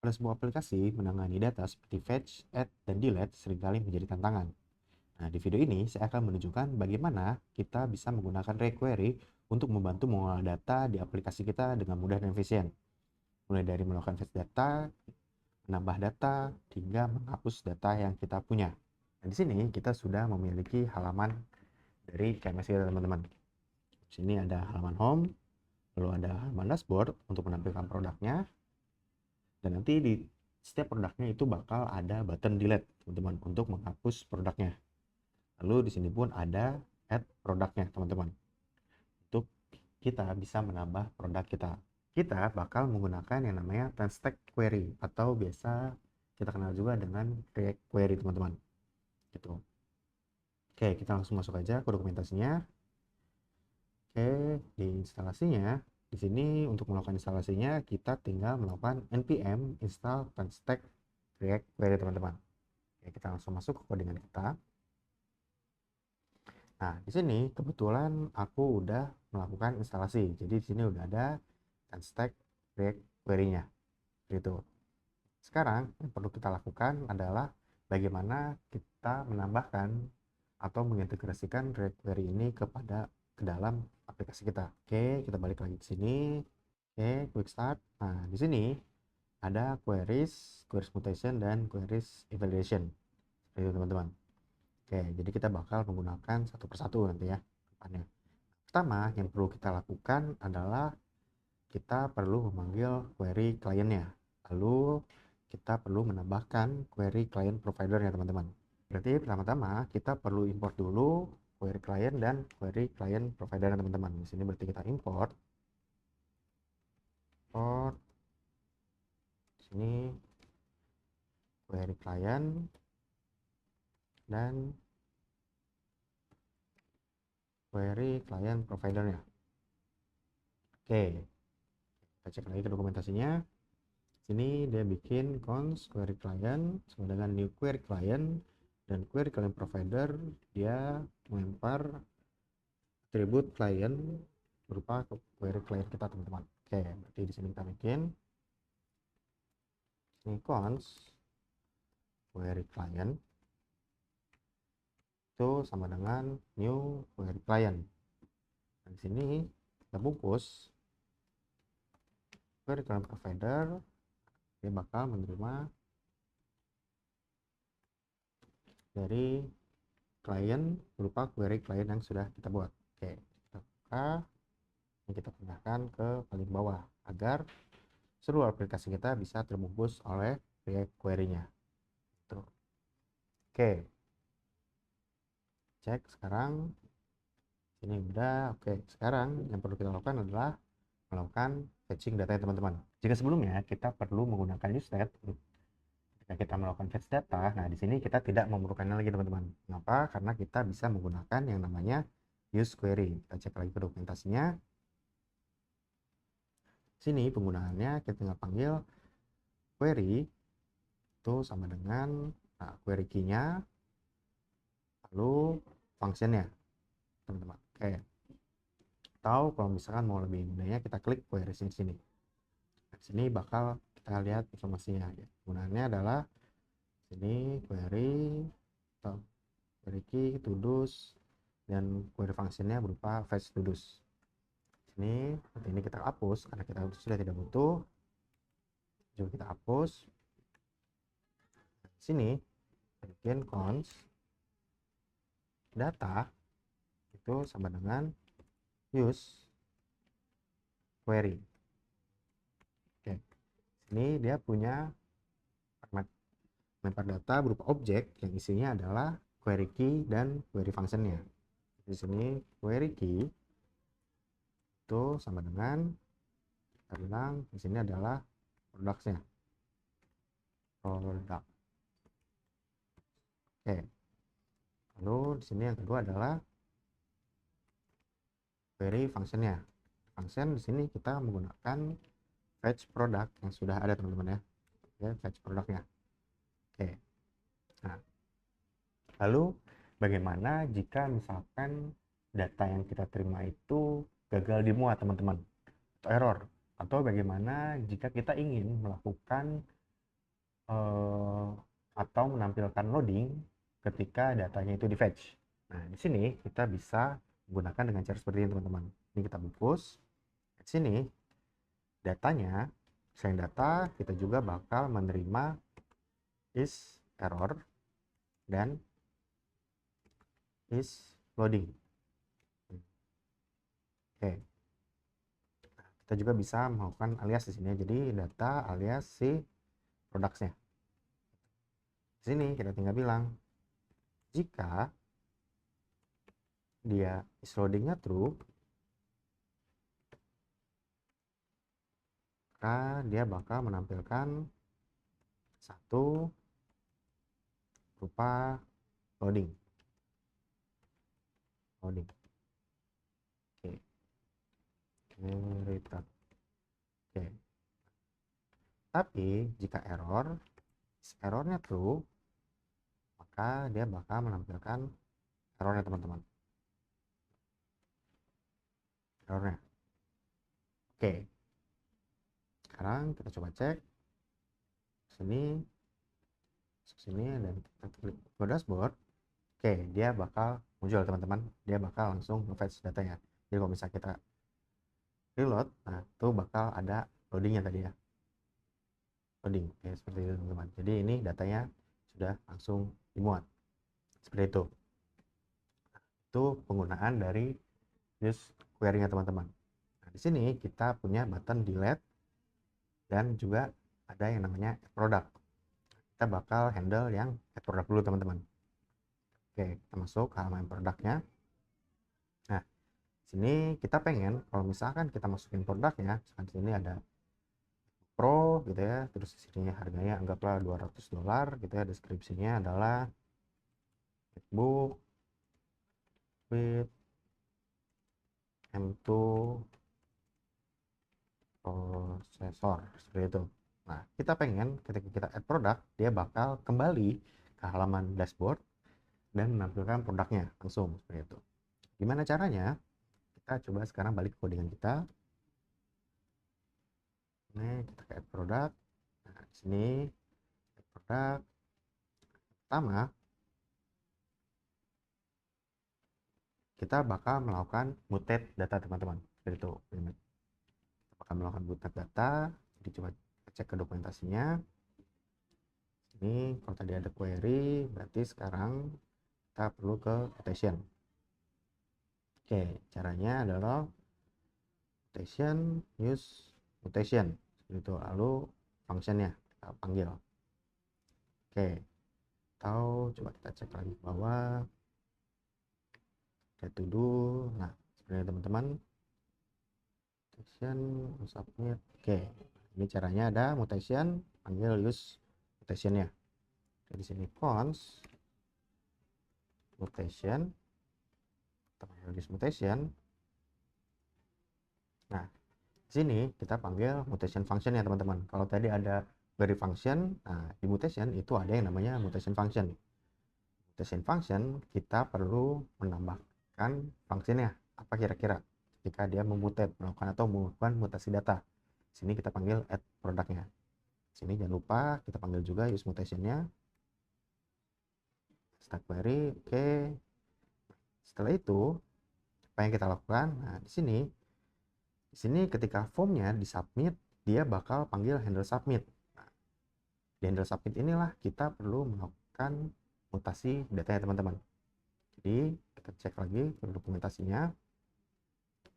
Pada sebuah aplikasi, menangani data seperti fetch, add, dan delete seringkali menjadi tantangan. Nah, di video ini saya akan menunjukkan bagaimana kita bisa menggunakan jQuery untuk membantu mengolah data di aplikasi kita dengan mudah dan efisien. Mulai dari melakukan fetch data, menambah data, hingga menghapus data yang kita punya. Nah, di sini kita sudah memiliki halaman dari KMS kita, teman-teman. Di sini ada halaman home, lalu ada halaman dashboard untuk menampilkan produknya, dan nanti di setiap produknya itu bakal ada button delete, teman-teman, untuk menghapus produknya. Lalu di sini pun ada add produknya, teman-teman, untuk kita bisa menambah produk kita. Kita bakal menggunakan yang namanya TransTech Query atau biasa kita kenal juga dengan React Query, teman-teman. Gitu. Oke, kita langsung masuk aja ke dokumentasinya. Oke, di instalasinya, di sini untuk melakukan instalasinya kita tinggal melakukan npm install TransTech React Query, teman-teman. Oke, kita langsung masuk ke codingan kita. Nah, di sini kebetulan aku udah melakukan instalasi. Jadi di sini udah ada TransTech React Query-nya. Gitu. Sekarang yang perlu kita lakukan adalah bagaimana kita menambahkan atau mengintegrasikan React Query ini ke dalam aplikasi kita. Oke, kita balik lagi ke sini. Oke, quick start. Nah, di sini ada queries mutation, dan queries evaluation. Seperti itu, teman-teman. Oke, jadi kita bakal menggunakan satu persatu nanti ya depannya. Pertama, yang perlu kita lakukan adalah kita perlu memanggil query kliennya. Lalu kita perlu menambahkan query client provider ya, teman-teman. Berarti pertama-tama kita perlu import dulu query client dan query client provider, teman-teman. Di sini berarti kita import sini query client dan query client providernya. Oke, kita cek lagi ke dokumentasinya. Sini dia bikin const query client sama dengan new query client, dan query client provider dia melempar atribut client berupa query client kita, teman-teman. Oke, berarti di sini kita bikin ini const query client itu sama dengan new query client. Dan di sini kita bungkus query client provider, dia bakal menerima dari klien berupa query client yang sudah kita buat. Oke, kita buka, ini kita pindahkan ke paling bawah agar seluruh aplikasi kita bisa terbungkus oleh React query-nya. Tuh. Oke, cek sekarang. Ini udah. Oke, sekarang yang perlu kita lakukan adalah melakukan fetching data, teman-teman. Jika sebelumnya kita perlu menggunakan useStat ketika kita melakukan fetch data, nah di sini kita tidak memerlukannya lagi, teman-teman. Kenapa? Karena kita bisa menggunakan yang namanya use query. Kita cek lagi ke dokumentasinya. Sini penggunaannya kita tinggal panggil query itu sama dengan query key-nya lalu functionnya, teman-teman. Oke, atau kalau misalkan mau lebih mudahnya kita klik query sini. Di sini bakal kita lihat informasinya ya. Penggunaannya adalah sini query atau query key to-dos, dan query functionnya berupa fetch to-dos. Sini seperti ini kita hapus karena kita sudah tidak butuh. Coba kita hapus. Sini bikin const data itu sama dengan use query. Oke, sini dia punya format lempar data berupa objek yang isinya adalah query key dan query functionnya. Di sini query key itu sama dengan kita bilang di sini adalah produk. Oke, lalu di sini yang kedua adalah query functionnya. Function di sini kita menggunakan fetch product yang sudah ada, teman-teman ya. Oke, fetch produknya. Oke, nah lalu bagaimana jika misalkan data yang kita terima itu gagal dimuat, teman-teman, atau error? Atau bagaimana jika kita ingin melakukan atau menampilkan loading ketika datanya itu di fetch. Nah, di sini kita bisa menggunakan dengan cara seperti ini, teman-teman. Ini kita bungkus. Di sini datanya, selain data, kita juga bakal menerima is error dan is loading. Oke. Kita juga bisa melakukan alias di sini. Jadi data alias si productsnya. Di sini kita tinggal bilang jika dia is loadingnya true, maka dia bakal menampilkan satu berupa loading. Oke. Return. Oke. Tapi jika errornya true, maka dia bakal menampilkan errornya, teman-teman. Errornya. Oke. Sekarang kita coba cek sini dan kita klik ke dashboard. Oke, dia bakal muncul, teman-teman. Dia bakal langsung nge-fetch datanya. Jadi kalau misalnya kita reload, nah itu bakal ada loadingnya tadi ya. Loading, oke, seperti itu, teman-teman. Jadi ini datanya sudah langsung dimuat. Seperti itu. Itu penggunaan dari use query-nya, teman-teman. Nah, di sini kita punya button delete dan juga ada yang namanya add product. Kita bakal handle yang add product dulu, teman-teman. Oke, kita masuk ke halaman produknya. Nah, sini kita pengen kalau misalkan kita masukin produknya, misalkan sini ada Pro gitu ya, terus di sini harganya anggaplah $200 gitu ya, deskripsinya adalah MacBook with M2 prosesor, seperti itu. Nah, kita pengen ketika kita add produk, dia bakal kembali ke halaman dashboard dan menampilkan produknya langsung, seperti itu. Gimana caranya? Kita coba sekarang balik ke codingan kita. Ini kita ke add produk. Nah, di sini add produk. Pertama, kita bakal melakukan mutate data, teman-teman. Seperti itu. Kita bakal melakukan mutate data. Jadi coba cek ke dokumentasinya. Ini kalau tadi ada query, berarti sekarang kita perlu ke mutation. Oke, caranya adalah mutation, use mutation. Seperti itu. Lalu functionnya kita panggil. Oke, atau coba kita cek lagi ke bawah. Get to do. Nah, sebenarnya teman-teman, mutation, submit. Oke, ini caranya ada mutation, panggil use mutationnya. Di sini const mutation, kita panggil use mutation. Nah, di sini kita panggil mutation function ya, teman-teman. Kalau tadi ada query function, nah di mutation itu ada yang namanya mutation function. Mutation function kita perlu menambahkan fungsinya apa kira-kira ketika dia melakukan atau melakukan mutasi data. Sini kita panggil add produknya. Sini jangan lupa kita panggil juga use mutationnya. Stack query, oke. Setelah itu apa yang kita lakukan? Nah, di sini ketika formnya disubmit, dia bakal panggil handle submit. Nah, di handle submit inilah kita perlu melakukan mutasi datanya, teman-teman. Jadi kita cek lagi ke dokumentasinya.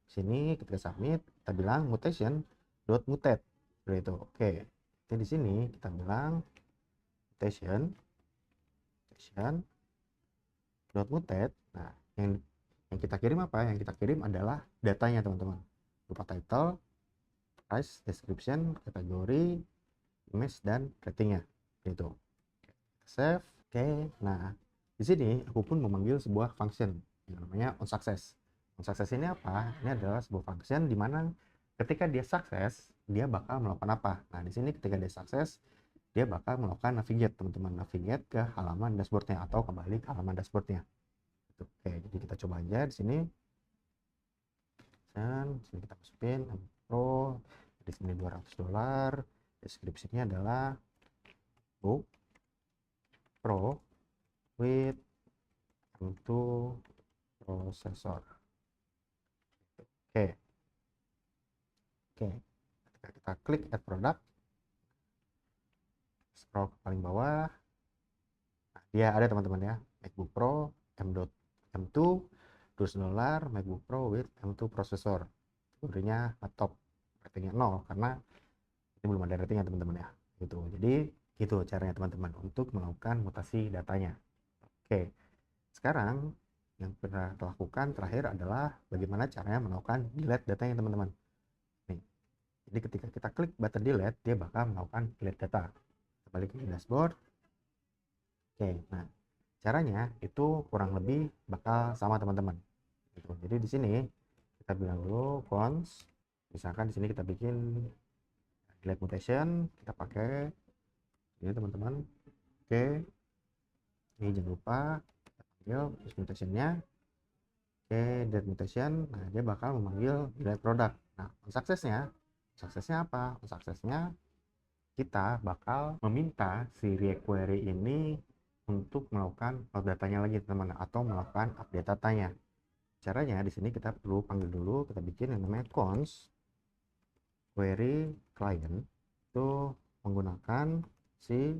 Sini ketika submit kita bilang mutation dot mutate, seperti itu. Oke, jadi di sini kita bilang mutation dot mutate. Nah, yang kita kirim apa? Yang kita kirim adalah datanya, teman-teman, berupa title, price, description, kategori, image, dan ratingnya. Itu. Save. Oke. Nah, di sini aku pun memanggil sebuah function yang namanya onSuccess. OnSuccess ini apa? Ini adalah sebuah function di mana ketika dia sukses, dia bakal melakukan apa? Nah, di sini ketika dia sukses, dia bakal melakukan navigate, teman-teman, navigate ke halaman dashboardnya atau kembali ke halaman dashboardnya. Oke, jadi kita coba aja di sini. Dan di sini kita masukin Pro, di sini $200. Deskripsinya adalah MacBook Pro with M2 processor. Oke, oke. Ketika kita klik add product, scroll ke paling bawah, nah, dia ada teman-teman ya, MacBook Pro M2 $200 MacBook Pro with M2 processor. Kategorinya laptop, ratingnya 0 karena ini belum ada ratingnya teman-teman ya. Gitu. Jadi gitu caranya teman-teman untuk melakukan mutasi datanya. Oke. Sekarang yang pernah kita lakukan terakhir adalah bagaimana caranya melakukan delete datanya teman-teman. Nih. Jadi ketika kita klik button delete, dia bakal melakukan delete data. Kita balik ke dashboard. Oke, nah caranya itu kurang lebih bakal sama teman-teman. Gitu. Jadi di sini kita bilang dulu cons, misalkan di sini kita bikin delete mutation, kita pakai ini teman-teman. Oke, ini jangan lupa kita panggil use mutationnya. Oke, delete mutation, nah dia bakal memanggil delete product. Nah, suksesnya apa? Suksesnya kita bakal meminta si requery ini untuk melakukan load datanya lagi teman-teman, atau melakukan update datanya. Caranya di sini kita perlu panggil dulu, kita bikin yang namanya cons query client, itu menggunakan si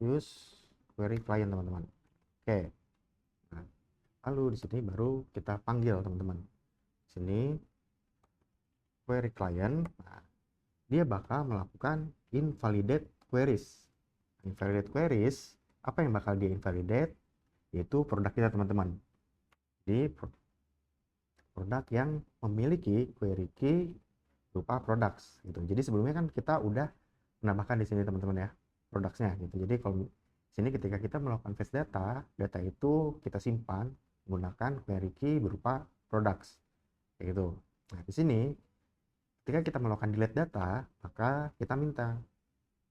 use query client teman-teman. Oke, nah, lalu di sini baru kita panggil teman-teman. Sini query client, nah, dia bakal melakukan invalidate queries. Invalidate queries, apa yang bakal dia invalidate? Yaitu produk kita teman-teman. Jadi produk yang memiliki query key berupa products gitu. Jadi sebelumnya kan kita udah menambahkan di sini teman-teman ya productsnya gitu. Jadi kalau sini ketika kita melakukan fetch data, data itu kita simpan menggunakan query key berupa products kayak gitu. Nah di sini ketika kita melakukan delete data, maka kita minta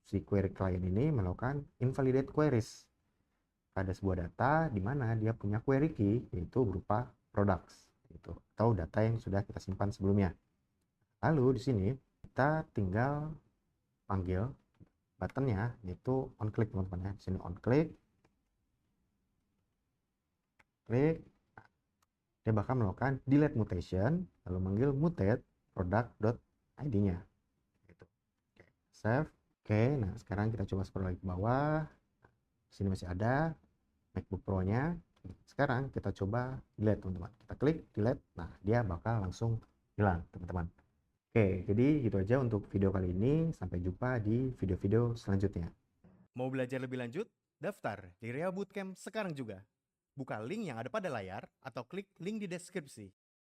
si query client ini melakukan invalidate queries pada sebuah data di mana dia punya query key yaitu berupa products gitu, atau data yang sudah kita simpan sebelumnya. Lalu di sini kita tinggal panggil buttonnya yaitu on click teman-teman ya. Di sini on click, klik, dia bakal melakukan delete mutation lalu manggil mutate product.id-nya gitu. Oke, save. Oke, nah sekarang kita coba scroll lagi ke bawah. Di sini masih ada MacBook Pro-nya. Sekarang kita coba delete teman-teman. Kita klik delete, nah dia bakal langsung hilang teman-teman. Oke, jadi gitu aja untuk video kali ini. Sampai jumpa di video-video selanjutnya. Mau belajar lebih lanjut? Daftar di Rea Bootcamp sekarang juga. Buka link yang ada pada layar atau klik link di deskripsi.